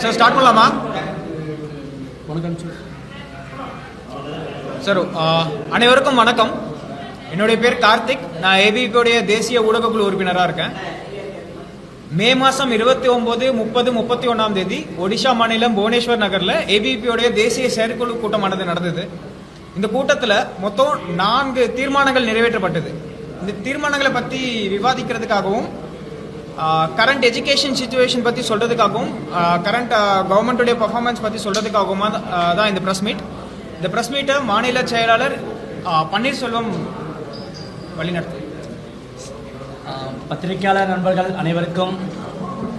Sir start பண்ணலாமா? வணக்கம் sir. அனைவருக்கும் வணக்கம். என்னுடைய பேர் கார்த்திக். நான் ஏபிபியோடைய தேசிய ஊடகக்குழு உறுப்பினராக இருக்கேன். மே மாதம் 29, 30, 31ஆம் தேதி ஒடிஷா மாநிலம் புவனேஸ்வர் நகரில் ஏபிபியோடைய தேசிய செயற்குழு கூட்டமானது நடந்தது. இந்த கூட்டத்தில் மொத்தம் 4 தீர்மானங்கள் நிறைவேற்றப்பட்டது. இந்த தீர்மானங்களை பற்றி விவாதிக்கிறதுக்காகவும் கரண்ட் எஜுகேஷன் சிச்சுவேஷன் பற்றி சொல்கிறதுக்காகவும் கரண்ட் கவர்மெண்ட்டுடைய பர்ஃபார்மன்ஸ் பற்றி சொல்கிறதுக்காகவும் தான் இந்த ப்ரெஸ் மீட். இந்த ப்ரெஸ் மீட்டை மாநில செயலாளர் பன்னீர்செல்வம் வழிநடத்து. பத்திரிகையாளர் நண்பர்கள் அனைவருக்கும்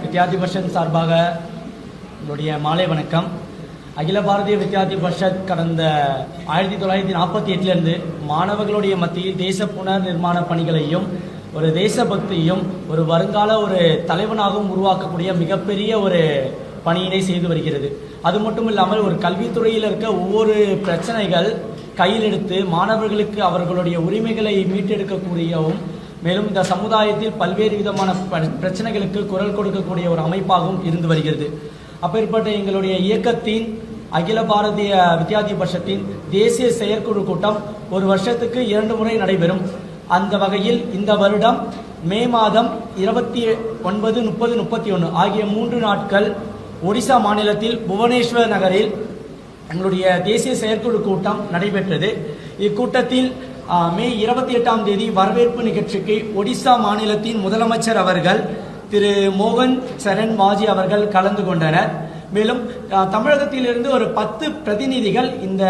வித்யார்த்தி பரிஷத் சார்பாக என்னுடைய மாலை வணக்கம். அகில பாரதிய வித்யார்த்தி பரிஷத் கடந்த 1948 மாணவர்களுடைய மத்தியில் தேச புனர் நிர்மாண பணிகளையும் ஒரு தேசபக்தியும் ஒரு வருங்கால ஒரு தலைவனாகவும் உருவாக்கக்கூடிய மிகப்பெரிய ஒரு பணியினை செய்து வருகிறது. அது மட்டும் இல்லாமல் ஒரு கல்வித்துறையில் இருக்க ஒவ்வொரு பிரச்சனைகள் கையில் எடுத்து மாணவர்களுக்கு அவர்களுடைய உரிமைகளை மீட்டெடுக்கக்கூடியவும் மேலும் இந்த சமுதாயத்தில் பல்வேறு விதமான பிரச்சனைகளுக்கு குரல் கொடுக்கக்கூடிய ஒரு அமைப்பாகவும் இருந்து வருகிறது. அப்பேற்பட்ட எங்களுடைய இயக்கத்தின் அகில பாரதிய வித்யார்த்தி பரிஷத்தின் தேசிய செயற்குழு கூட்டம் ஒரு வருஷத்துக்கு 2 முறை நடைபெறும். அந்த வகையில் இந்த வருடம் மே மாதம் 29, 30, 31 ஆகிய 3 நாட்கள் ஒடிசா மாநிலத்தில் புவனேஸ்வர் நகரில் எங்களுடைய தேசிய செயற்குழு கூட்டம் நடைபெற்றது. இக்கூட்டத்தில் மே 28ஆம் தேதி வரவேற்பு நிகழ்ச்சிக்கு ஒடிசா மாநிலத்தின் முதலமைச்சர் அவர்கள் திரு மோகன் சரண் மாஜி அவர்கள் கலந்து கொண்டனர். மேலும் தமிழகத்திலிருந்து ஒரு 10 பிரதிநிதிகள் இந்த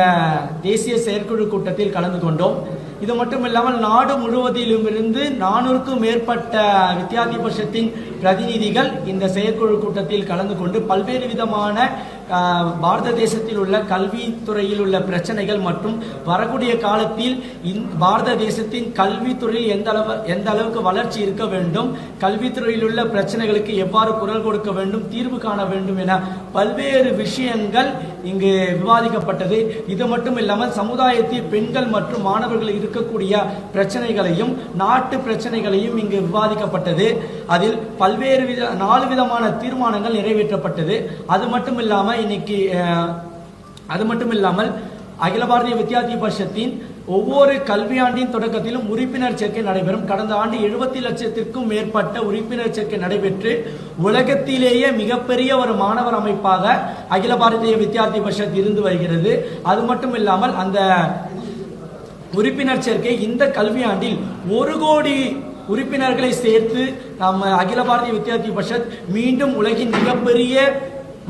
தேசிய செயற்குழு கூட்டத்தில் கலந்து கொண்டோம். இது மட்டும் இல்லாமல் நாடு முழுவதிலுமிருந்து 400க்கும் மேற்பட்ட வித்யார்த்தி பரிஷத்தின் பிரதிநிதிகள் இந்த செயற்குழு கூட்டத்தில் கலந்து கொண்டு பல்வேறு விதமான பாரத தேசத்தில் உள்ள கல்வித்துறையில் உள்ள பிரச்சனைகள் மற்றும் வரக்கூடிய காலத்தில் பாரத தேசத்தின் கல்வித்துறையில் எந்த அளவுக்கு வளர்ச்சி இருக்க வேண்டும், கல்வித்துறையில் உள்ள பிரச்சனைகளுக்கு எவ்வாறு குரல் கொடுக்க வேண்டும், தீர்வு காண வேண்டும் என பல்வேறு விஷயங்கள் இங்கு விவாதிக்கப்பட்டது. இது மட்டும் இல்லாமல் சமுதாயத்தில் பெண்கள் மற்றும் மாணவர்கள் இருக்கக்கூடிய பிரச்சனைகளையும் நாட்டு பிரச்சனைகளையும் இங்கு விவாதிக்கப்பட்டது. அதில் பல்வேறு 4 விதமான தீர்மானங்கள் நிறைவேற்றப்பட்டது. அது மட்டும் இல்லாமல் அகில பாரதிய வித்யார்த்தி பரிஷத்தின் ஒவ்வொரு கல்வியாண்டின் தொடக்கத்திலும் உறுப்பினர் சேர்க்கை நடைபெறும். கடந்த ஆண்டு 70 லட்சத்திற்கும் மேற்பட்ட உறுப்பினர் சேர்க்கை நடைபெற்று உலகத்திலேயே மிகப்பெரிய ஒரு மாணவர் அமைப்பாக அகில பாரதிய வித்யார்த்தி பரிஷத் இருந்து வருகிறது. அது மட்டும் இல்லாமல் அந்த உறுப்பினர் சேர்க்கை இந்த கல்வியாண்டில் 1 கோடி உறுப்பினர்களை சேர்த்து நாம் அகில பாரதிய வித்யார்த்தி பரிஷத் மீண்டும் உலகின் மிகப்பெரிய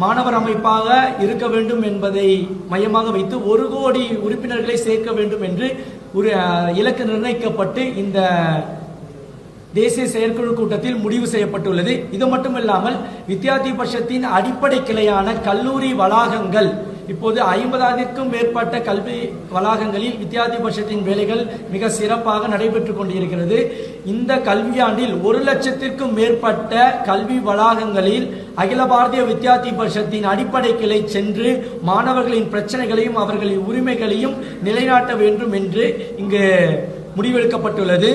மாணவர் அமைப்பாக இருக்க வேண்டும் என்பதை மையமாக வைத்து 1 கோடி உறுப்பினர்களை சேர்க்க வேண்டும் என்று ஒரு இலக்கு நிர்ணயிக்கப்பட்டு இந்த தேசிய செயற்குழு கூட்டத்தில் முடிவு செய்யப்பட்டுள்ளது. இது மட்டுமில்லாமல் வித்யார்த்தி பரிஷத்தின் அடிப்படை கிளையான கல்லூரி வளாகங்கள் இப்போது 50,000க்கும் மேற்பட்ட கல்வி வளாகங்களில் வித்யார்த்தி பரிஷத்தின் வேலைகள் மிக சிறப்பாக நடைபெற்றுக் கொண்டிருக்கிறது. இந்த கல்வியாண்டில் 1 லட்சத்திற்கும் மேற்பட்ட கல்வி வளாகங்களில் அகில பாரதிய வித்யார்த்தி பரிஷத்தின் அடிப்படை கிளை சென்று மாணவர்களின் பிரச்சனைகளையும் அவர்களின் உரிமைகளையும் நிலைநாட்ட வேண்டும் என்று இங்கு முடிவெடுக்கப்பட்டுள்ளது.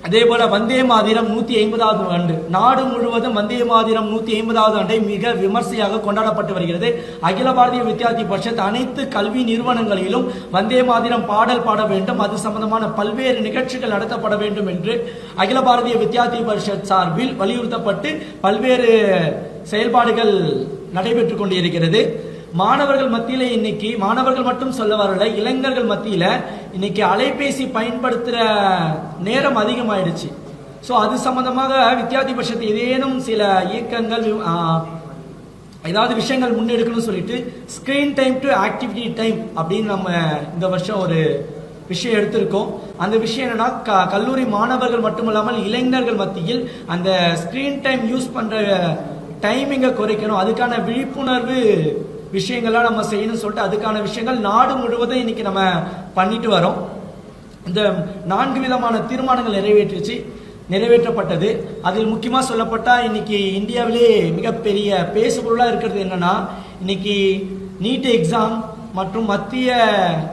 அதேபோல வந்தே மாதிரம் 150வது ஆண்டு நாடு முழுவதும் வந்தே மாதிரம் 150வது ஆண்டை மிக விமர்சையாக கொண்டாடப்பட்டு வருகிறது. அகில பாரதிய வித்யார்த்தி பரிஷத் அனைத்து கல்வி நிறுவனங்களிலும் வந்தே மாதிரம் பாடல் பாட வேண்டும், அது சம்பந்தமான பல்வேறு நிகழ்ச்சிகள் நடத்தப்பட வேண்டும் என்று அகில பாரதிய வித்யார்த்தி பரிஷத் சார்பில் வலியுறுத்தப்பட்டு பல்வேறு செயல்பாடுகள் நடைபெற்றுக் கொண்டிருக்கிறது. மாணவர்கள் மத்தியில இன்னைக்கு மாணவர்கள் மட்டும் சொல்ல வரல, இளைஞர்கள் மத்தியில இன்னைக்கு அலைபேசி பயன்படுத்துற நேரம் அதிகமாயிடுச்சு. ஸோ அது சம்பந்தமாக வித்யார்த்தி பரிஷத் ஏதேனும் சில இயக்கங்கள் ஏதாவது விஷயங்கள் முன்னெடுக்கணும்னு சொல்லிட்டு screen time to activity time அப்படின்னு நம்ம இந்த வருஷம் ஒரு விஷயம் எடுத்திருக்கோம். அந்த விஷயம் என்னன்னா கல்லூரி மாணவர்கள் மட்டுமல்லாமல் இளைஞர்கள் மத்தியில் அந்த ஸ்கிரீன் டைம் யூஸ் பண்ற டைமிங்கை குறைக்கணும், அதுக்கான விழிப்புணர்வு விஷயங்கள்லாம் நம்ம செய்யணும்னு சொல்லிட்டு அதுக்கான விஷயங்கள் நாடு முழுவதும் இன்னைக்கு நம்ம பண்ணிட்டு வரோம். இந்த 4 விதமான தீர்மானங்கள் நிறைவேற்றப்பட்டது. அதில் முக்கியமாக சொல்லப்பட்டா இன்னைக்கு இந்தியாவிலே மிகப்பெரிய பேசுபொருளாக இருக்கிறது என்னன்னா, இன்னைக்கு நீட் எக்ஸாம் மற்றும் மத்திய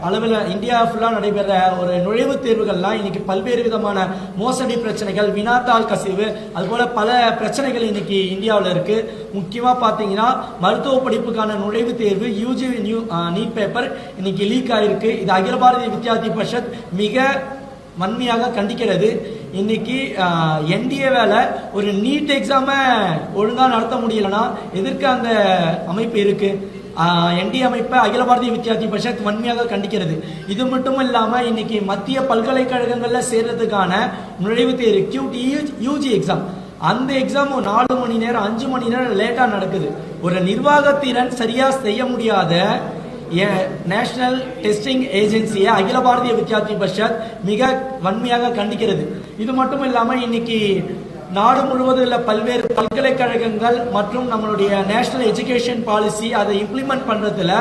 அளவில் இந்தியா ஃபுல்லாக நடைபெற ஒரு நுழைவுத் தேர்வுகள்லாம் இன்னைக்கு பல்வேறு விதமான மோசடி பிரச்சனைகள், வினாத்தாள் கசிவு, அதுபோல பல பிரச்சனைகள் இன்னைக்கு இந்தியாவில் இருக்கு. முக்கியமாக பார்த்தீங்கன்னா மருத்துவ படிப்புக்கான நுழைவுத் தேர்வு யூஜி நீட் பேப்பர் இன்னைக்கு லீக் ஆயிருக்கு. இது அகில பாரதிய வித்யார்த்தி பரிஷத் மிக வன்மையாக கண்டிக்கிறது. இன்னைக்கு என்டிஏ வேலை ஒரு நீட் எக்ஸாமை ஒழுங்காக நடத்த முடியலன்னா எதற்கு அந்த அமைப்பு இருக்கு? என்டிஏ அமைப்பை அகில பாரதிய வித்யார்த்தி பரிஷத் வன்மையாக கண்டிக்கிறது. இது மட்டும் இல்லாமல் இன்னைக்கு மத்திய பல்கலைக்கழகங்களில் சேர்றதுக்கான நுழைவுத் தேர்வு QT யூஜி எக்ஸாம், அந்த எக்ஸாம் 4 மணி நேரம் 5 மணி நேரம் லேட்டாக நடக்குது. ஒரு நிர்வாகத்திறன் சரியாக செய்ய முடியாத நேஷனல் டெஸ்டிங் ஏஜென்சியை அகில பாரதிய வித்யார்த்தி பரிஷத் மிக வன்மையாக கண்டிக்கிறது. இது மட்டும் இல்லாமல் இன்னைக்கு நாடு முழுவதும் உள்ள பல்வேறு பல்கலைக்கழகங்கள் மற்றும் நம்மளுடைய நேஷனல் எஜுகேஷன் பாலிசி அதை இம்ப்ளிமெண்ட் பண்றதுல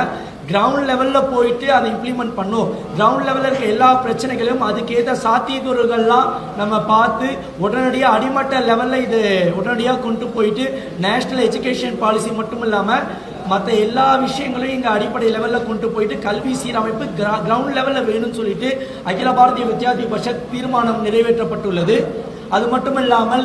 கிரவுண்ட் லெவல்ல போயிட்டு அதை இம்ப்ளிமெண்ட் பண்ணும். கிரவுண்ட் லெவலில் இருக்க எல்லா பிரச்சனைகளையும் அதுக்கேற்ற சாத்தியக்கூறுகள்லாம் நம்ம பார்த்து உடனடியாக அடிமட்ட லெவலில் இது உடனடியாக கொண்டு போயிட்டு நேஷனல் எஜுகேஷன் பாலிசி மட்டும் இல்லாமல் மற்ற எல்லா விஷயங்களையும் இங்கே அடிப்படை லெவலில் கொண்டு போயிட்டு கல்வி சீரமைப்பு கிரவுண்ட் லெவலில் வேணும்னு சொல்லிட்டு அகில பாரதிய வித்யார்த்தி பரிஷத் தீர்மானம் நிறைவேற்றப்பட்டுள்ளது. அது மட்டும் இல்லாமல்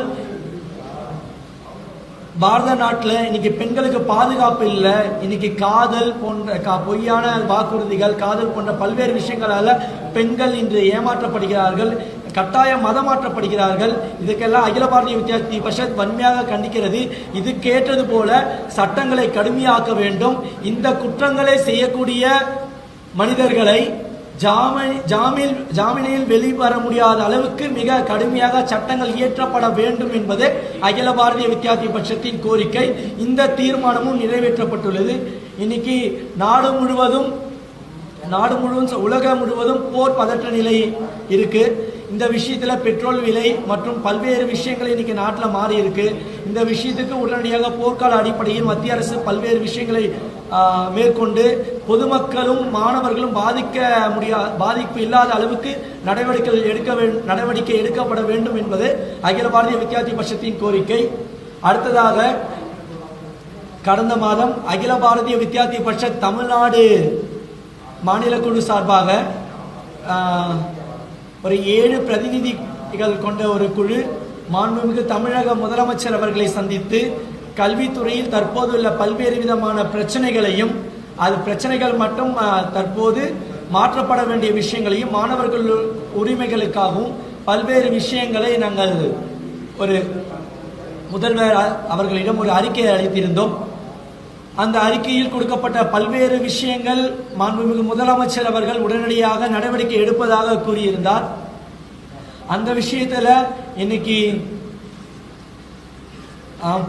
பாரத நாட்டில் இன்னைக்கு பெண்களுக்கு பாதுகாப்பு இல்லை. இன்னைக்கு காதல் போன்ற பொய்யான வாக்குறுதிகள், காதல் போன்ற பல்வேறு விஷயங்களால பெண்கள் இன்று ஏமாற்றப்படுகிறார்கள், கட்டாயம் மதமாற்றப்படுகிறார்கள். இதுக்கெல்லாம் அகில பாரதிய வித்யார்த்தி பரிஷத் வன்மையாக கண்டிக்கிறது. இதுக்கேற்றது போல சட்டங்களை கடுமையாக்க வேண்டும். இந்த குற்றங்களை செய்யக்கூடிய மனிதர்களை ஜாமீனில் வெளிவர முடியாத அளவுக்கு மிக கடுமையாக சட்டங்கள் இயற்றப்பட வேண்டும் என்பது அகில பாரதிய வித்யார்த்தி பரிஷத்தின் கோரிக்கை. இந்த தீர்மானமும் நிறைவேற்றப்பட்டுள்ளது. இன்னைக்கு நாடு முழுவதும் உலகம் முழுவதும் போர் பதற்ற நிலை இருக்கு. இந்த விஷயத்துல பெட்ரோல் விலை மற்றும் பல்வேறு விஷயங்கள் இன்னைக்கு நாட்டில் மாறி இருக்கு. இந்த விஷயத்துக்கு உடனடியாக போர்க்கால அடிப்படையில் மத்திய அரசு பல்வேறு விஷயங்களை மேற்கொண்டு பொதுமக்களும் மாணவர்களும் பாதிப்பு இல்லாத அளவுக்கு நடவடிக்கை எடுக்கப்பட வேண்டும் என்பது அகில பாரதிய வித்யார்த்தி பரிஷத்தின் கோரிக்கை. அடுத்ததாக கடந்த மாதம் அகில பாரதிய வித்யார்த்தி பரிஷத் தமிழ்நாடு மாநில குழு சார்பாக ஒரு 7 பிரதிநிதிகள் கொண்ட ஒரு குழு மாண்புமிகு தமிழக முதலமைச்சர் அவர்களை சந்தித்து கல்வித்துறையில் தற்போதுள்ள பல்வேறு விதமான பிரச்சனைகளையும், அது பிரச்சனைகள் மட்டும் தற்போது மாற்றப்பட வேண்டிய விஷயங்களையும், மாணவர்கள் உரிமைகளுக்காகவும் பல்வேறு விஷயங்களை நாங்கள் ஒரு முதல்வர் அவர்களிடம் ஒரு அறிக்கையை அளித்திருந்தோம். அந்த அறிக்கையில் கொடுக்கப்பட்ட பல்வேறு விஷயங்கள் மாண்புமிகு முதலமைச்சர் அவர்கள் உடனடியாக நடவடிக்கை எடுப்பதாக கூறியிருந்தார். அந்த விஷயத்துல இன்னைக்கு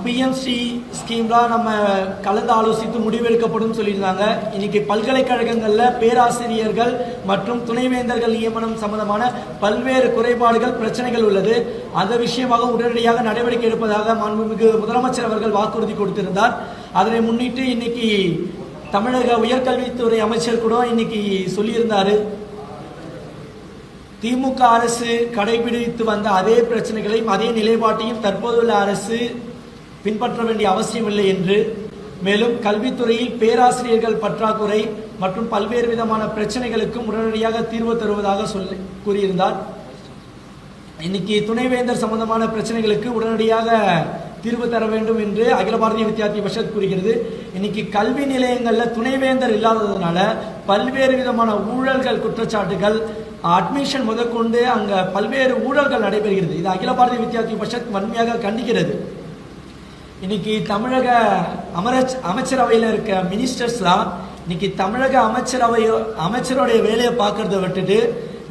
பிஎம்சி ஸ்கீம்லாம் நம்ம கலந்து ஆலோசித்து முடிவெடுக்கப்படும் சொல்லியிருந்தாங்க. இன்னைக்கு பல்கலைக்கழகங்களில் பேராசிரியர்கள் மற்றும் துணைவேந்தர்கள் நியமனம் சம்பந்தமான பல்வேறு குறைபாடுகள், பிரச்சனைகள் உள்ளது. அந்த விஷயமாக உடனடியாக நடவடிக்கை எடுப்பதாக மாண்புமிகு முதலமைச்சர் அவர்கள் வாக்குறுதி கொடுத்திருந்தார். அதனை முன்னிட்டு இன்னைக்கு தமிழக உயர்கல்வித்துறை அமைச்சர் கூட இன்னைக்கு சொல்லியிருந்தாரு, திமுக அரசு கடைபிடித்து வந்த அதே பிரச்சனைகளையும் அதே நிலைப்பாட்டையும் தற்போதுள்ள அரசு பின்பற்ற வேண்டிய அவசியம் இல்லை என்று, மேலும் கல்வித்துறையில் பேராசிரியர்கள் பற்றாக்குறை மற்றும் பல்வேறு விதமான பிரச்சனைகளுக்கும் உடனடியாக தீர்வு தருவதாக கூறியிருந்தார். இன்னைக்கு துணைவேந்தர் சம்பந்தமான பிரச்சனைகளுக்கு உடனடியாக தீர்வு தர வேண்டும் என்று அகில பாரதிய வித்யார்த்தி பரிஷத் கூறுகிறது. இன்னைக்கு கல்வி நிலையங்களில் துணைவேந்தர் இல்லாததுனால பல்வேறு விதமான ஊழல்கள், குற்றச்சாட்டுகள், அட்மிஷன் முதற்கொண்டு அங்க பல்வேறு ஊழல்கள் நடைபெறுகிறது. இது அகில பாரதிய வித்யார்த்தி பரிஷத் வன்மையாக கண்டிக்கிறது. இன்னைக்கு தமிழக அமைச்சரவையில் இருக்க மினிஸ்டர்ஸ்லாம் இன்னைக்கு தமிழக அமைச்சருடைய வேலையை பார்க்கறத விட்டுட்டு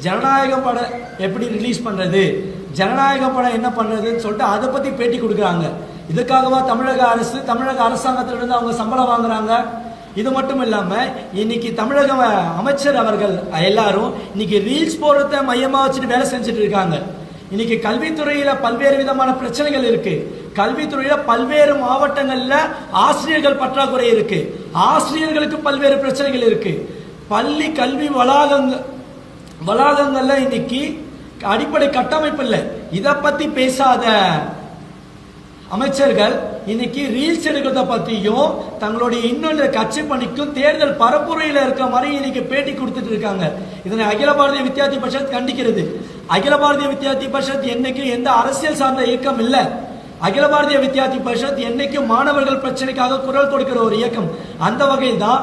ஜனநாயக படம் எப்படி ரிலீஸ் பண்றது, ஜனநாயக படம் என்ன பண்றதுன்னு சொல்லிட்டு அதை பத்தி பேட்டி கொடுக்குறாங்க. இதுக்காகவா தமிழக அரசாங்கத்திலிருந்து அவங்க சம்பளம் வாங்குறாங்க? இது மட்டும் இல்லாம இன்னைக்கு தமிழக அமைச்சர் அவர்கள் எல்லாரும் இன்னைக்கு ரீல்ஸ் போடுறத மையமா வச்சுட்டு வேலை செஞ்சுட்டு இருக்காங்க. இன்னைக்கு கல்வித்துறையில பல்வேறு விதமான பிரச்சனைகள் இருக்கு. கல்வித்துறையில பல்வேறு மாவட்டங்கள்ல ஆசிரியர்கள் பற்றாக்குறை இருக்கு. ஆசிரியர்களுக்கு பல்வேறு பிரச்சனைகள் இருக்கு. பள்ளி கல்வி வளாகங்கள்ல இன்னைக்கு அடிப்படை கட்டமைப்பு இல்லை. இதை பத்தி பேசாத அமைச்சர்கள் இன்னைக்கு ரீல்ஸ் எடுக்கிறத பத்தியும் தங்களுடைய இன்னொரு கட்சி பணிக்கும் தேர்தல் பரப்புரையில இருக்க மாதிரி இன்னைக்கு பேட்டி கொடுத்துட்டு இருக்காங்க. இதனை அகில பாரதிய வித்யார்த்தி பரிஷத் கண்டிக்கிறது. அகில பாரதிய வித்யார்த்தி பரிஷத் என்னைக்கு எந்த அரசியல் சார்ந்த இயக்கம் இல்ல. அகில பாரதிய வித்யார்த்தி பரிஷத் என்னைக்கும் மாணவர்கள் பிரச்சனைக்காக குரல் கொடுக்கிற ஒரு இயக்கம். அந்த வகையில் தான்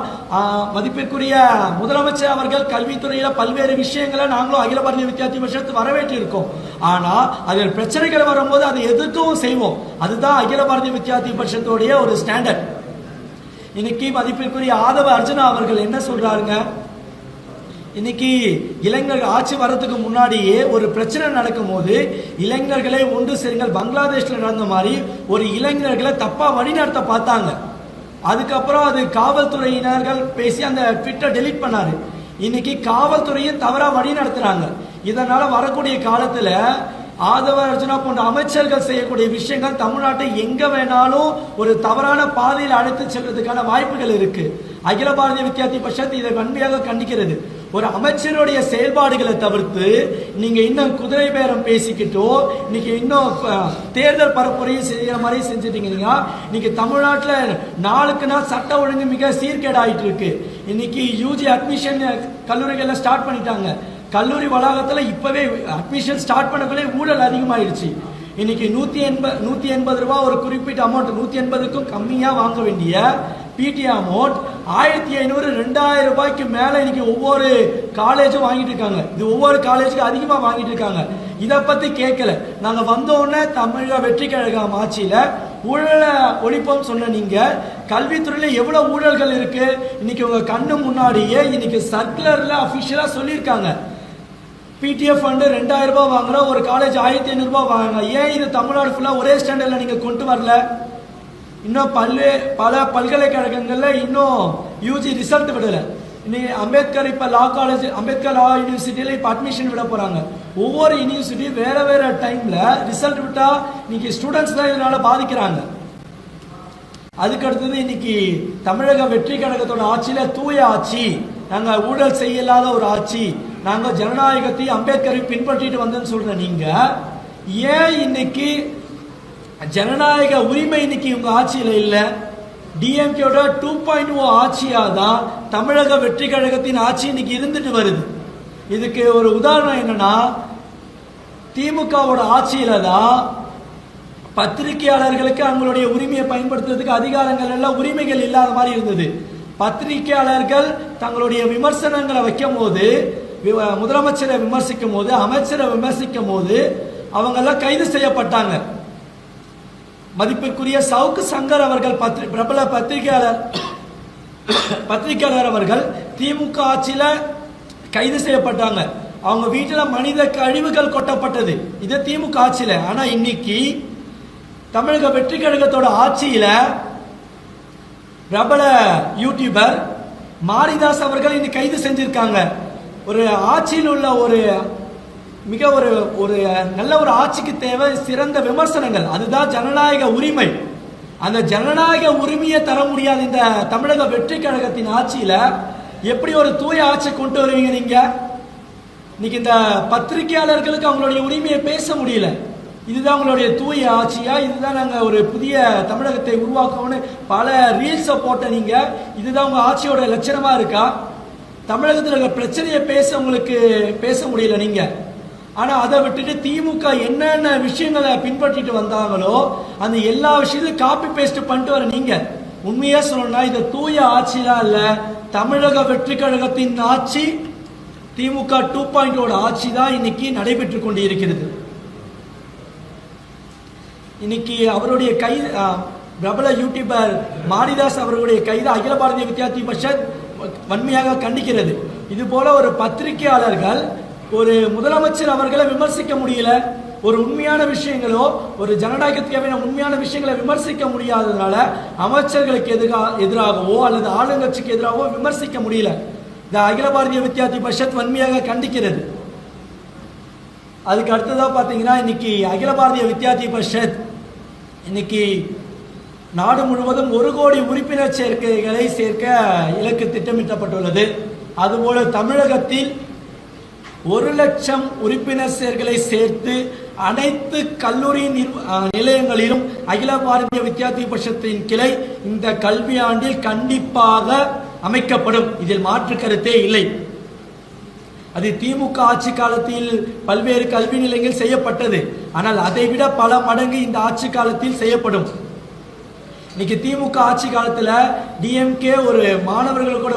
மதிப்பிற்குரிய முதலமைச்சர் அவர்கள் கல்வித்துறையில பல்வேறு விஷயங்களை நாங்களும் அகில பாரதிய வித்யார்த்தி பரிஷத் வரவேற்று இருக்கோம். ஆனா அதில் பிரச்சனைகள் வரும்போது அதை எதிர்க்கவும் செய்வோம். அதுதான் அகில பாரதிய வித்யார்த்தி பரிஷத்துடைய ஒரு ஸ்டாண்டர்ட். இன்னைக்கு மதிப்பிற்குரிய ஆதவ அர்ஜுனா அவர்கள் என்ன சொல்றாருங்க, இன்னைக்கு இளைஞர்கள் ஆட்சி வரதுக்கு முன்னாடியே ஒரு பிரச்சனை நடக்கும் போது இளைஞர்களை ஒன்று சேருங்கள், பங்களாதேஷ்ல நடந்த மாதிரி ஒரு இளைஞர்களை தப்பா வழிநடத்த பார்த்தாங்க. அதுக்கப்புறம் அது காவல்துறையினர்கள் பேசி அந்த ட்விட்டர் டெலீட் பண்ணாரு. இன்னைக்கு காவல்துறையும் தவறா வழி நடத்துறாங்க. இதனால வரக்கூடிய காலத்துல ஆதவ அர்ஜுனா போன்ற அமைச்சர்கள் செய்யக்கூடிய விஷயங்கள் தமிழ்நாட்டை எங்க வேணாலும் ஒரு தவறான பாதையில் அழைத்து செல்வதற்கான வாய்ப்புகள் இருக்கு. அகில பாரதிய வித்யார்த்தி பரிஷத் இதை வன்மையாக கண்டிக்கிறது. ஒரு அமைச்சருடைய செயல்பாடுகளை தவிர்த்து நீங்க இன்னும் குதிரை பேரம் பேசிக்கிட்டோ இன்னைக்கு இன்னும் தேர்தல் பரப்புரையும் செய்யற மாதிரி செஞ்சுட்டீங்கன்னா இன்னைக்கு தமிழ்நாட்டில் நாளுக்கு நாள் சட்ட ஒழுங்கு மிக சீர்கேடாயிட்டு இருக்கு. இன்னைக்கு யூஜி அட்மிஷன் கல்லூரிகள்ல ஸ்டார்ட் பண்ணிட்டாங்க. கல்லூரி வளாகத்தில் இப்பவே அட்மிஷன் ஸ்டார்ட் பண்ணக்குள்ளே ஊழல் அதிகமாயிடுச்சு. இன்னைக்கு 180 ரூபாய் ஒரு குறிப்பிட்ட அமௌண்ட் 180க்கும் கம்மியா வாங்க வேண்டிய பிடி அமௌண்ட் 1500 2000 ரூபாய்க்கு மேல இன்னைக்கு ஒவ்வொரு காலேஜும் வாங்கிட்டு இருக்காங்க. இது ஒவ்வொரு காலேஜுக்கு அதிகமா வாங்கிட்டு இருக்காங்க. இதை பத்தி கேட்கல. நாங்க வந்தோடனே தமிழக வெற்றி கழகம் ஆட்சியில ஊழலை ஒழிப்போம் சொன்ன நீங்க கல்வித்துறையில எவ்வளவு ஊழல்கள் இருக்கு இன்னைக்கு உங்க கண்ணு முன்னாடியே இன்னைக்கு சர்க்குலர்ல அபிஷியலா சொல்லியிருக்காங்க. பிடிஎஃப் ஃபண்டு 2000 ரூபாய் வாங்குற ஒரு காலேஜ் 1500 ரூபாய் வாங்க. ஏன் இது தமிழ்நாடு ஃபுல்லா ஒரே ஸ்டாண்டர்ட்ல நீங்க கொண்டு வரல? இன்னும் பல பல்கலைக்கழகங்கள்ல இன்னும் யூஜி ரிசல்ட் விடல. இன்னைக்கு அம்பேத்கர் இப்ப லா காலேஜ் அம்பேத்கர் லா யூனிவர்சிட்டியில இப்ப அட்மிஷன் விட போறாங்க. ஒவ்வொரு யூனிவர்சிட்டி வேற வேற டைம்ல ரிசல்ட் விட்டா இன்னைக்கு ஸ்டூடெண்ட்ஸ் தான் இதனால பாதிக்கிறாங்க. அதுக்கு அடுத்தது இன்னைக்கு தமிழக வெற்றி கழகத்தோட ஆட்சியில தூய ஆட்சி, நாங்க ஊழல் செய்யலாத ஒரு ஆட்சி, நாங்க ஜனநாயகத்தை அம்பேத்கரை பின்பற்றிட்டு வந்தோம்னு சொல்ற நீங்க ஏன் இன்னைக்கு ஜனநாயக உரிமை இன்னைக்கு உங்க ஆட்சியில இல்ல? டிஎம்கேட 2.0 ஆட்சியா தான் தமிழக வெற்றி கழகத்தின் ஆட்சி இன்னைக்கு இருந்துட்டு வருது. இதுக்கு ஒரு உதாரணம் என்னன்னா, திமுகவோட ஆட்சியில தான் பத்திரிகையாளர்களுக்கு அவங்களுடைய உரிமையை பயன்படுத்துறதுக்கு அதிகாரங்கள் எல்லாம் உரிமைகள் இல்லாத மாதிரி இருந்தது. பத்திரிகையாளர்கள் தங்களுடைய விமர்சனங்களை வைக்கும் போது, முதலமைச்சரை விமர்சிக்கும் போது, அமைச்சரை விமர்சிக்கும் போது அவங்க எல்லாம் கைது செய்யப்பட்டாங்க. மதிப்பிற்குரிய சவுக்கு சங்கர் அவர்கள் பிரபல பத்திரிகையாளர் அவர்கள் திமுக ஆட்சியில கைது செய்யப்பட்டாங்க. அவங்க வீட்டுல மனித கழிவுகள் கொட்டப்பட்டது. இது திமுக ஆட்சியில. ஆனா இன்னைக்கு தமிழக வெற்றி கழகத்தோட ஆட்சியில பிரபல யூடியூபர் மாரிதாஸ் அவர்கள் இன்னைக்கு கைது செஞ்சிருக்காங்க. ஒரு ஆட்சியில் உள்ள ஒரு மிக ஒரு நல்ல ஒரு ஆட்சிக்கு தேவை சிறந்த விமர்சனங்கள். அதுதான் ஜனநாயக உரிமை. அந்த ஜனநாயக உரிமையை தர முடியாத இந்த தமிழக வெற்றி கழகத்தின் ஆட்சியில எப்படி ஒரு தூய ஆட்சி கொண்டு வருவீங்க நீங்க? இன்னைக்கு இந்த பத்திரிகையாளர்களுக்கு அவங்களுடைய உரிமையை பேச முடியல. இதுதான் உங்களுடைய தூய ஆட்சியா? இதுதான் நாங்க ஒரு புதிய தமிழகத்தை உருவாக்கணும்னு பல ரீல்ஸ போட்ட நீங்க, இதுதான் உங்க ஆட்சியோட லட்சணமா இருக்கா? தமிழகத்தில் இருக்க பிரச்சனையை உங்களுக்கு பேச முடியல நீங்க. ஆனா அதை விட்டுட்டு திமுக என்னென்ன விஷயங்களை பின்பற்றிட்டு வந்தாங்களோ அந்த எல்லா விஷயத்தையும் காப்பி பேஸ்ட் பண்ணிட்டு வர நீங்க. உண்மையா சொல்லணும்னா இது தூய ஆட்சிலாம் இல்ல, தமிழக வெற்றி கழகத்தின் ஆட்சி, திமுக 2.0 ஆட்சி தான் இன்னைக்கு நடைபெற்று கொண்டு இருக்கிறது. இன்னைக்கு அவருடைய கைது, பிரபல யூடியூபர் மாரிதாஸ் அவர்களுடைய கைது அகில பாரதிய வித்யார்த்தி பரிஷத் வன்மையாக கண்டிக்கிறது. இது போல ஒரு பத்திரிகையாளர்கள் ஒரு முதலமைச்சர் அவர்களை விமர்சிக்க முடியல, ஒரு உண்மையான விஷயங்களோ ஒரு ஜனநாயகத்துக்கு தேவையான உண்மையான விஷயங்களை விமர்சிக்க முடியாததுனால அமைச்சர்களுக்கு எதிராகவோ அல்லது ஆளுங்கட்சிக்கு எதிராகவோ விமர்சிக்க முடியல. இந்த அகில பாரதிய வித்யார்த்தி பரிஷத் வன்மையாக கண்டிக்கிறது. அதுக்கு அடுத்ததா பாத்தீங்கன்னா இன்னைக்கு அகில பாரதிய வித்யார்த்தி பரிஷத் இன்னைக்கு நாடு முழுவதும் 1 கோடி உறுப்பினர் சேர்க்கைகளை சேர்க்க இலக்கு திட்டமிட்டப்பட்டுள்ளது. அதுபோல தமிழகத்தில் 1 லட்சம் உறுப்பினர் சேர்க்கைகளை சேர்த்து அனைத்து கல்லூரி நிலையங்களிலும் அகில பாரதிய வித்யார்த்தி பரிஷத்தின் கிளை இந்த கல்வி ஆண்டில் கண்டிப்பாக அமைக்கப்படும். இதில் மாற்று கருத்தே இல்லை. அது திமுக ஆட்சி காலத்தில் பல்வேறு கல்வி நிலையங்கள் செய்யப்பட்டது. ஆனால் அதைவிட பல மடங்கு இந்த ஆட்சி காலத்தில் செய்யப்படும். இன்னைக்கு திமுக ஆட்சி காலத்துல டிஎம்கே ஒரு மாணவர்களோட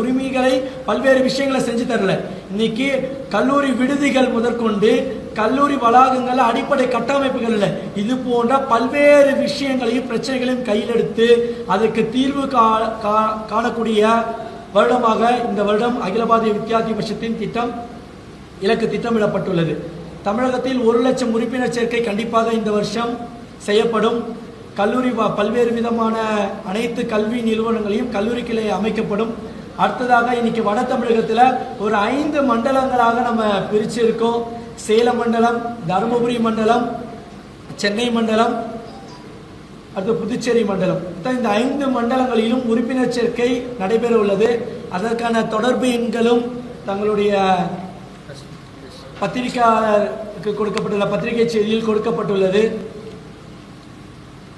உரிமைகளை பல்வேறு விஷயங்களை செஞ்சு தரல. இன்னைக்கு கல்லூரி விடுதிகள் முதற்கொண்டு கல்லூரி வளாகங்கள் அடிப்படை கட்டமைப்புகள் இல்லை. இது போன்ற பல்வேறு விஷயங்களையும் பிரச்சனைகளையும் கையில் எடுத்து அதற்கு தீர்வு காணக்கூடிய வருடமாக இந்த வருடம் அகில பாரதிய வித்யார்த்தி பரிஷத்தின் இலக்கு திட்டமிடப்பட்டுள்ளது. தமிழகத்தில் 1 லட்சம் உறுப்பினர் சேர்க்கை கண்டிப்பாக இந்த வருஷம் செய்யப்படும். கல்லூரி பல்வேறு விதமான அனைத்து கல்வி நிறுவனங்களையும் கல்லூரி கிளை அமைக்கப்படும். அடுத்ததாக இன்னைக்கு வட தமிழகத்தில் ஒரு 5 மண்டலங்களாக நம்ம பிரிச்சிருக்கோம். சேலம் மண்டலம், தருமபுரி மண்டலம், சென்னை மண்டலம், அடுத்து புதுச்சேரி மண்டலம். இந்த 5 மண்டலங்களிலும் உறுப்பினர் சேர்க்கை நடைபெற உள்ளது. அதற்கான தொடர்பு எண்களும் தங்களுடைய பத்திரிகையாளருக்கு கொடுக்கப்பட்டுள்ள பத்திரிகை செய்தியில் கொடுக்கப்பட்டுள்ளது.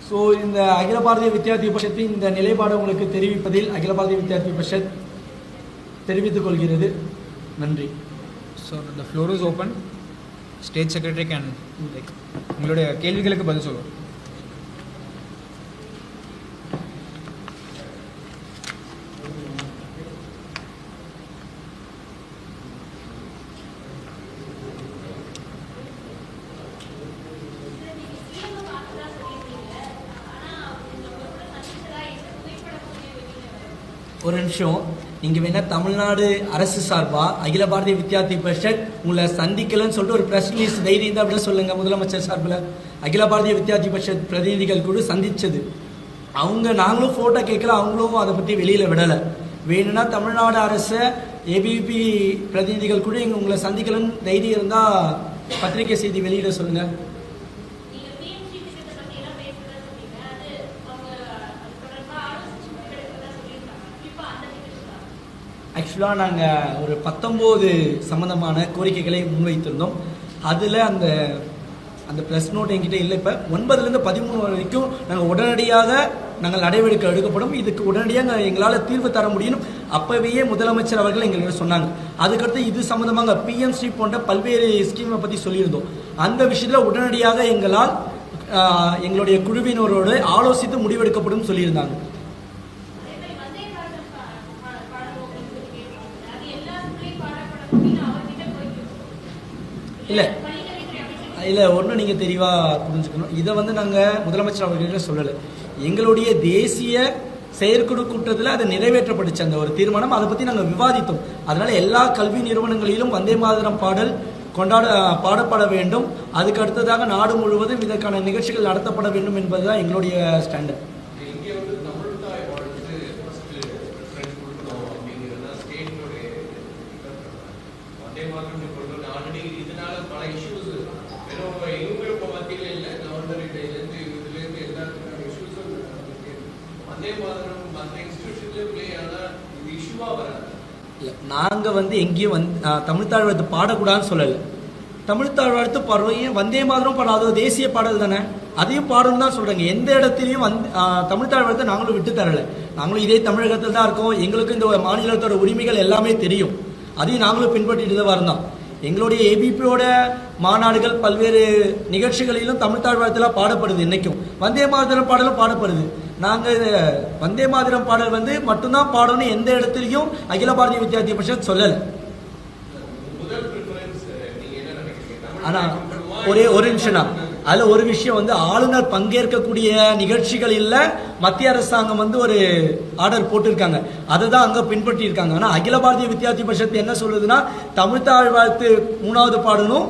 ஸோ இந்த அகில பாரதிய வித்யார்த்தி பரிஷத்தின் இந்த நிலைப்பாடு உங்களுக்கு தெரிவிப்பதில் அகில பாரதிய வித்யார்த்தி பரிஷத் தெரிவித்துக் கொள்கிறது. நன்றி. So the floor is open. State secretary can உங்களுடைய கேள்விகளுக்கு பதில் சொல்லுவோம். ஒரு நிமிஷம். நீங்க வேணா தமிழ்நாடு அரசு சார்பா அகில பாரதிய வித்யார்த்தி பரிஷத் உங்களை சந்திக்கலன்னு சொல்லிட்டு ஒரு பிரஸ் ரிலீஸ் தைரியம் தான் அப்படின்னு சொல்லுங்க. முதலமைச்சர் சார்பில் அகில பாரதிய வித்யார்த்தி பரிஷத் பிரதிநிதிகள் கூட சந்திச்சது. நாங்களும் போட்டோ கேட்கல, அவங்களும் அதை பத்தி வெளியில விடலை. வேணும்னா தமிழ்நாடு அரசு ஏபிபி பிரதிநிதிகள் கூட உங்களை சந்திக்கலன்னு தைரியம் இருந்தா பத்திரிகை செய்தி வெளியிட சொல்லுங்க. ஆக்சுவலாக நாங்கள் ஒரு 19 சம்மந்தமான கோரிக்கைகளை முன்வைத்திருந்தோம். அதில் அந்த ப்ரெஸ் நோட் என்கிட்ட இல்லை. இப்போ 9லேருந்து 13 வரைக்கும் நாங்கள் உடனடியாக நடவடிக்கை எடுக்கப்படும். இதுக்கு உடனடியாக எங்களால் தீர்வு தர முடியும் அப்போவே முதலமைச்சர் அவர்கள் எங்களுக்கு சொன்னாங்க. அதுக்கடுத்து இது சம்மந்தமாக பிஎம்ஸ்ரீ போன்ற பல்வேறு ஸ்கீமை பற்றி சொல்லியிருந்தோம். அந்த விஷயத்தில் உடனடியாக எங்களால் எங்களுடைய குழுவினரோடு ஆலோசித்து முடிவெடுக்கப்படும் சொல்லியிருந்தாங்க. இல்லை ஒன்றும் நீங்கள் தெளிவாக புரிஞ்சுக்கணும். இதை நாங்கள் முதலமைச்சர் அவர்களிட்ட சொல்லலை. எங்களுடைய தேசிய செயற்குழு கூட்டத்தில் அது நிறைவேற்றப்பட்டுச்சு அந்த ஒரு தீர்மானம். அதை பற்றி நாங்கள் விவாதித்தோம். அதனால எல்லா கல்வி நிறுவனங்களிலும் வந்தே மாதரம் பாடல் பாடப்பட வேண்டும். அதுக்கு அடுத்ததாக நாடு முழுவதும் இதற்கான நிகழ்ச்சிகள் நடத்தப்பட வேண்டும் என்பதுதான் எங்களுடைய ஸ்டாண்டர்ட். நாங்கள் எங்கேயும் தமிழ் தாழ்வாழ்த்து பாடக்கூடாதுன்னு சொல்லலை. தமிழ் தாழ்வாழ்த்து பாடுவோம், வந்தே மாதிரம் பாடாதோ தேசிய பாடல் தானே, அதையும் பாடணும் தான் சொல்றாங்க. எந்த இடத்துலையும் தமிழ் தாழ்வாழ்த்தை நாங்களும் விட்டு தரலை. நாங்களும் இதே தமிழகத்தில் தான் இருக்கோம். எங்களுக்கு இந்த மாநிலத்தோட உரிமைகள் எல்லாமே தெரியும். அதையும் நாங்களும் பின்பற்றிட்டு தான் வரணும். எங்களுடைய ஏபிபியோட மாநாடுகள் பல்வேறு நிகழ்ச்சிகளிலும் தமிழ் தாழ்வாழ்த்துலாம் பாடப்படுது. இன்னைக்கும் வந்தே மாதரம் பாடலும் பாடப்படுது. நாங்கள் வந்தே மாதரம் பாடல் மட்டும்தான் பாடணும் எந்த இடத்துலையும் அகில பாரதிய வித்யார்த்தி பரிஷத் சொல்லலை. ஆனா ஒரு நிமிஷம் தான். அதுல ஒரு விஷயம் ஆளுநர் பங்கேற்கக்கூடிய நிகழ்ச்சிகள் இல்ல மத்திய அரசாங்கம் ஒரு ஆர்டர் போட்டிருக்காங்க. அதை தான் அங்க பின்பற்றி இருக்காங்க. ஆனா அகில பாரதிய வித்யார்த்தி பரிஷத் என்ன சொல்லுதுன்னா தமிழ் தாழ்வாழ்த்து 3வது பாடணும்,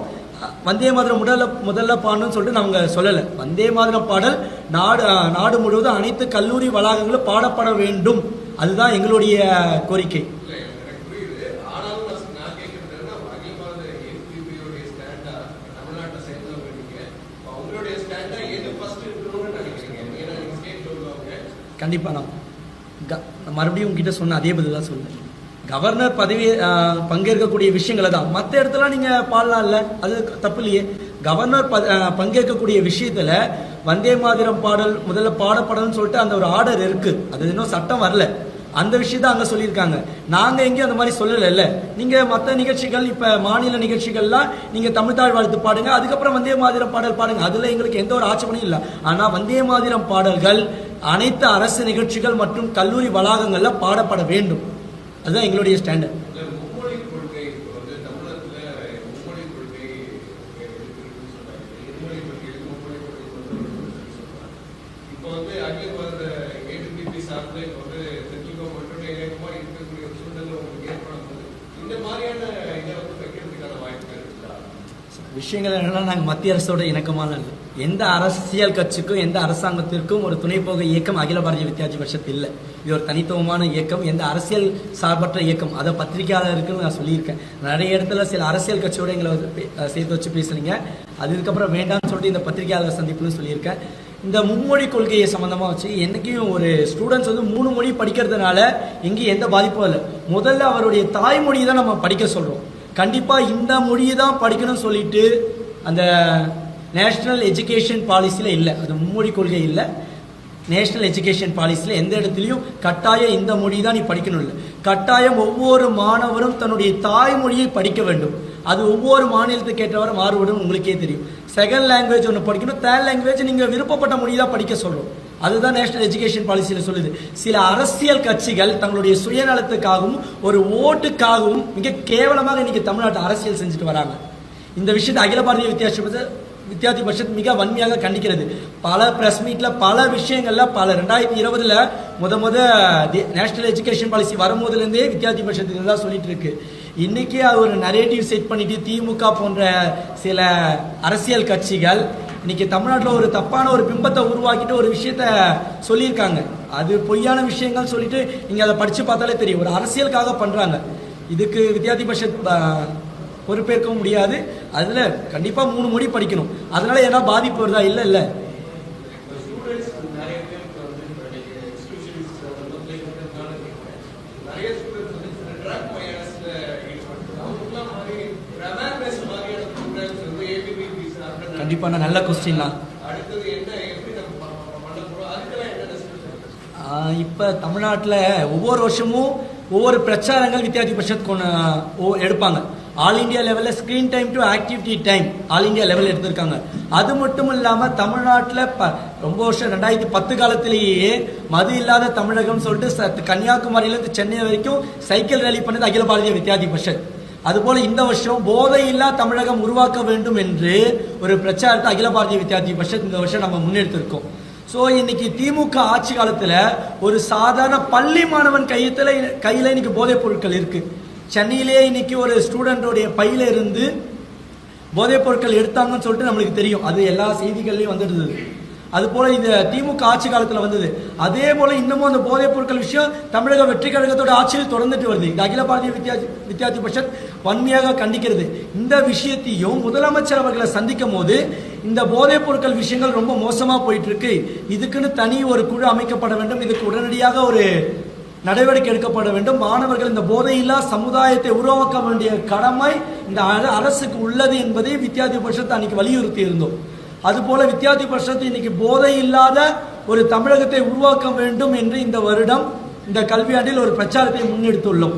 வந்தே மாதரம் முதல்ல பாடணும்னு சொல்லிட்டு நாங்க சொல்லலை. வந்தே மாதரம் பாடல் நாடு முழுவதும் அனைத்து கல்லூரி வளாகங்களும் பாடப்பட வேண்டும். அதுதான் எங்களுடைய கோரிக்கை. கண்டிப்பா நான் மறுபடியும் உங்ககிட்ட சொன்ன அதே பதில் தான் சொல்றேன். கவர்னர் பதவி பங்கேற்கக்கூடிய விஷயங்களை தான் மற்ற இடத்துல நீங்க பாடலாம் இல்ல, அது தப்பு இல்லையே. கவர்னர் பங்கேற்கக்கூடிய விஷயத்துல வந்தே மாதிரம் பாடல் முதல்ல பாடப்படணும்னு சொல்லிட்டு அந்த ஒரு ஆர்டர் இருக்கு, அது இன்னும் சட்டம் வரல. அந்த விஷயத்த அங்க சொல்லியிருக்காங்க. நாங்க எங்கேயும் அந்த மாதிரி சொல்லல. நீங்க மற்ற நிகழ்ச்சிகள், இப்ப மாநில நிகழ்ச்சிகள்லாம் நீங்க தமிழ்தாழ் வாழ்த்து பாடுங்க, அதுக்கப்புறம் வந்தே மாதிரம் பாடல் பாடுங்க, அதுல எங்களுக்கு எந்த ஒரு ஆட்சேபனையும் இல்லை. ஆனா வந்தே மாதிரம் பாடல்கள் அனைத்து அரசு நிகழ்ச்சிகள் மற்றும் கல்லூரி வளாகங்கள்ல பாடப்பட வேண்டும். அதுதான் எங்களுடைய ஸ்டாண்டர்ட். விஷயங்கள் என்னன்னா, நாங்கள் மத்திய அரசோட இணக்கமான எந்த அரசியல் கட்சிக்கும் எந்த அரசாங்கத்திற்கும் ஒரு துணை போக இயக்கம் அகில பாரதிய வித்யார்த்தி பரிஷத் இல்லை. இது ஒரு தனித்துவமான இயக்கம், எந்த அரசியல் சார்பற்ற இயக்கம். அதை பத்திரிகையாளருக்குன்னு நான் சொல்லியிருக்கேன். நிறைய இடத்துல சில அரசியல் கட்சியோட எங்களை சேர்த்து வச்சு பேசுறீங்க, அது இதுக்கப்புறம் வேண்டாம்னு சொல்லிட்டு இந்த பத்திரிகையாளர் சந்திப்புன்னு சொல்லியிருக்கேன். இந்த மும்மொழி கொள்கையை சம்பந்தமா வச்சு என்னைக்கும் ஒரு ஸ்டூடெண்ட்ஸ் வந்து 3 மொழி படிக்கிறதுனால எங்கேயும் எந்த பாதிப்பும் இல்லை. முதல்ல அவருடைய தாய்மொழியை தான் நம்ம படிக்க சொல்றோம். கண்டிப்பா இந்த மொழியை தான் படிக்கணும்னு சொல்லிட்டு அந்த நேஷனல் எஜுகேஷன் பாலிசியில இல்லை, அது மும்மொழி கொள்கை இல்லை. நேஷனல் எஜுகேஷன் பாலிசியில் எந்த இடத்துலையும் கட்டாயம் இந்த மொழி தான் நீ படிக்கணும் இல்லை. கட்டாயம் ஒவ்வொரு மாணவரும் தன்னுடைய தாய்மொழியை படிக்க வேண்டும். அது ஒவ்வொரு மாநிலத்துக்கு ஏற்றவாறு மாறுபடும், உங்களுக்கே தெரியும். செகண்ட் லாங்குவேஜ் ஒன்று படிக்கணும், தேர்ட் லாங்குவேஜ் நீங்கள் விருப்பப்பட்ட மொழி தான் படிக்க சொல்றோம். அதுதான் நேஷனல் எஜுகேஷன் பாலிசியில் சொல்லுது. சில அரசியல் கட்சிகள் தங்களுடைய சுயநலத்துக்காகவும் ஒரு ஓட்டுக்காகவும் மிக கேவலமாக இன்னைக்கு தமிழ்நாட்டு அரசியல் செஞ்சுட்டு வராங்க. இந்த விஷயத்தை அகில பாரதிய வித்யார்த்தி பரிஷத் மிக வன்மையாக கண்டிக்கிறது. பல பிரஸ் மீட்ல பல விஷயங்கள்ல 2020 முத நேஷனல் எஜுகேஷன் பாலிசி வரும்போதுல இருந்தே வித்யார்த்தி பரிஷத் தான் சொல்லிட்டு இருக்கு. இன்னைக்கு ஒரு நரேட்டிவ் செட் பண்ணிட்டு திமுக போன்ற சில அரசியல் கட்சிகள் இன்னைக்கு தமிழ்நாட்டில் ஒரு தப்பான ஒரு பிம்பத்தை உருவாக்கிட்டு ஒரு விஷயத்த சொல்லியிருக்காங்க. அது பொய்யான விஷயங்கள் சொல்லிட்டு நீங்க அதை படிச்சு பார்த்தாலே தெரியும். ஒரு அரசியலுக்காக பண்றாங்க. இதுக்கு வித்யார்த்தி பரிஷத் பொறுப்பேற்கவும் முடியாது. அதுல கண்டிப்பா 3 மொழி படிக்கணும். அதனால ஏதாவது பாதிப்பு வருதா? இல்ல. கண்டிப்பா நல்ல கொஸ்டின் தான். இப்ப தமிழ்நாட்டில் ஒவ்வொரு வருஷமும் ஒவ்வொரு பிரச்சாரங்கள் வித்யார்த்தி பரிஷத் எடுப்பாங்க. ஆல் இண்டியா லெவலில் screen time to activity time all India லெவலில் எடுத்திருக்காங்க. அது மட்டும் இல்லாமல் தமிழ்நாட்டில் ரொம்ப வருஷம் 2010 காலத்திலேயே மது இல்லாத தமிழகம் சொல்லிட்டு கன்னியாகுமரியிலேருந்து சென்னை வரைக்கும் சைக்கிள் ரேலி பண்ணது அகில பாரதிய வித்யார்த்தி பரிஷத். அதுபோல இந்த வருஷம் போதையில்லா தமிழகம் உருவாக்க வேண்டும் என்று ஒரு பிரச்சாரத்தை அகில பாரதிய வித்யார்த்தி பரிஷத் இந்த வருஷம் நம்ம முன்னெடுத்திருக்கோம். ஸோ இன்னைக்கு திமுக ஆட்சி காலத்தில் ஒரு சாதாரண பள்ளி மாணவன் கையில் இன்னைக்கு போதைப் பொருட்கள் இருக்கு. சென்னையிலே இன்னைக்கு ஒரு ஸ்டூடெண்டோடைய பையில இருந்து போதைப் பொருட்கள் எடுத்தாங்கன்னு சொல்லிட்டு நம்மளுக்கு தெரியும். அது எல்லா செய்திகள்லையும் வந்துடுது. அது போல இந்த திமுக ஆட்சி காலத்தில் வந்தது. அதே போல இன்னமும் அந்த போதைப் பொருட்கள் விஷயம் தமிழக வெற்றி கழகத்தோட ஆட்சியில் தொடர்ந்துட்டு வருது. இந்த அகில பாரதிய வித்யார்த்தி பரிஷத் வன்மையாக கண்டிக்கிறது. இந்த விஷயத்தையும் முதலமைச்சர் அவர்களை சந்திக்கும் போது இந்த போதைப் பொருட்கள் விஷயங்கள் ரொம்ப மோசமா போயிட்டு இருக்கு, இதுக்குன்னு தனி ஒரு குழு அமைக்கப்பட வேண்டும், இதுக்கு உடனடியாக ஒரு நடவடிக்கை எடுக்கப்பட வேண்டும், மாணவர்கள் இந்த போதையில்லா சமுதாயத்தை உருவாக்க வேண்டிய கடமை இந்த அரசுக்கு உள்ளது என்பதை வித்யார்த்தி பரிஷத் அன்னைக்கு வலியுறுத்தி இருந்தோம். அதுபோல வித்யார்த்தி பரிஷத் இன்னைக்கு போதை இல்லாத ஒரு தமிழகத்தை உருவாக்க வேண்டும் என்று இந்த வருடம் இந்த கல்வியாண்டில் ஒரு பிரச்சாரத்தை முன்னெடுத்துள்ளோம்.